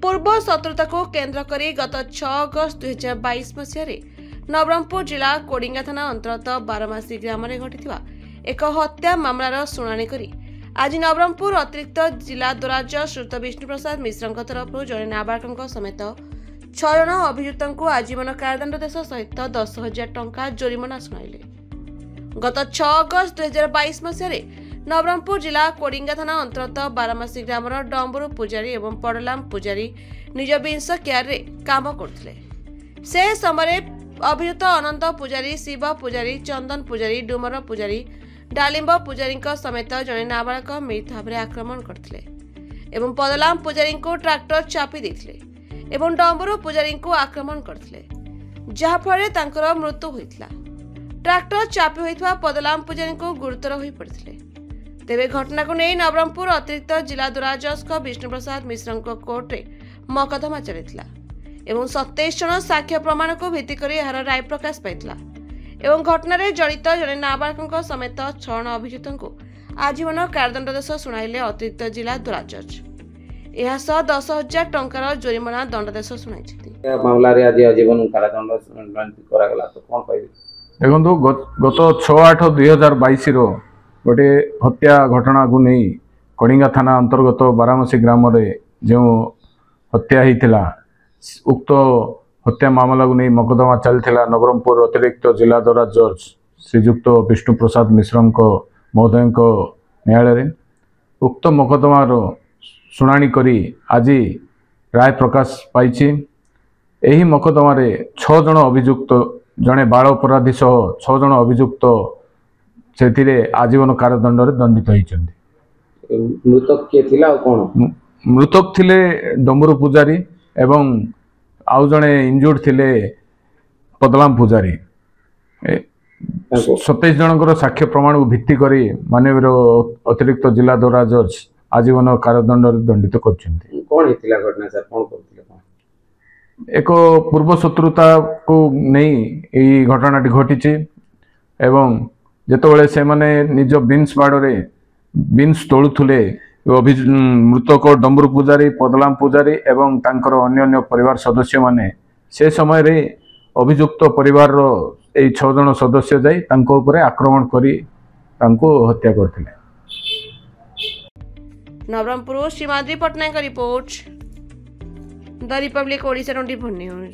पूर्व शत्रुता को केन्द्र करी गत 6 अगस्त 2022 मसीह नवरंगपुर जिला कोडिंगा थाना अंतर्गत बारमासी ग्राम में घटी एक हत्या मामलार शुणाणी करी आज नवरंगपुर अतिरिक्त जिला दोराज श्रुत विष्णु प्रसाद मिश्र तरफ जड़े नाबालक समेत 6 जन अभियुक्त आजीवन कारादंडादेश सहित 10,000 टंका जोरिमाना शुणाइले। गत 6 अगस्त 2022 मसीह नवरंगपुर जिला कोडिंगा थाना अंतर्गत बारमासी ग्राम डम्बरू पूजारी एवं पड़लाम पूजारी निज विंश केयर रे काम करथिले। से समय अभियुक्त अनंत पूजारी, शिव पूजारी, चंदन पूजारी, डुमर पूजारी, डालिंब पूजारी समेत जड़े नाबालक मिलित भाव में आक्रमण करथिले एवं पदलाम पूजारी को ट्रैक्टर चापी देथिले एवं डम्बरू पूजारी को आक्रमण करथिले, जहा फଳରେ तांकर मृत्यु होइतला। ट्रैक्टर चापी होइतवा पदलाम पूजारी को गुरुतर होई पड़थिले। तेबे घटना को नहीं नवरंगपुर अतिरिक्त जिला दोराजस्क विष्णु प्रसाद मिश्र कोर्ट रे मकदमा चलिथिला एवं 27 जन साक्ष्य प्रमाण को भित्ति करी यार राय प्रकाश पाइथिला एवं घटना रे जड़ित जड़े नाबालक समेत 6 जन अभियुक्त को आजीवन कारादंडादेश शुणाइले अतिरिक्त जिला दोराजज। यह 10,000 टंकार जोरिमाना दंडादेश शुणाइछथि। मामला रे आज आजीवन कारादंड करा गला तो कोन कहबे? देखो गत 6/8/2022 रो गोटे हत्या घटना को नहीं कोडिंगा थाना अंतर्गत बारामसी ग्राम रे जो हत्या होता उक्त हत्या मामला को नहीं मकदमा चलता नवरंगपुर अतिरिक्त जिला दोराज जज श्रीजुक्त विष्णु प्रसाद मिश्र महोदय न्यायालय उक्त मकदमार शुणाणी करी आज राय प्रकाश पाई। यही मकदमा 6 जन अभियुक्त जड़े बाल अपराधी सह 6 जन अभियुक्त से आजीवन कारादंड दंडित होती। मृतक किए थिला और कोन? मृतक थिले डम्बरू पूजारी एवं आउ जड़े इंजुर्ड थिले पदलाम पूजारी। 27 जनकर साक्ष्य प्रमाण को भित्ति करी माननीय अतिरिक्त जिला दोराज जज आजीवन कारादंड दंडित करछन्ती। कोन हेतिला घटना सर? कोन करथिले? एक पूर्व शत्रुता को नहीं यही घटनाटी घटी एवं जेतबेले से माने निज बिन्स बाड़े बिन्स तोलुले मृतक डम्बरू पूजारी, पदलाम पूजारी एवं तांकर अन्य परिवार सदस्य माने से समय रे अभियुक्त परिवार रो 6 जन सदस्य जाई तांको ऊपर आक्रमण करी तांको हत्या करथिले। Nabarangpur Srimadri Patnaik report the Republic Odisha 24 news.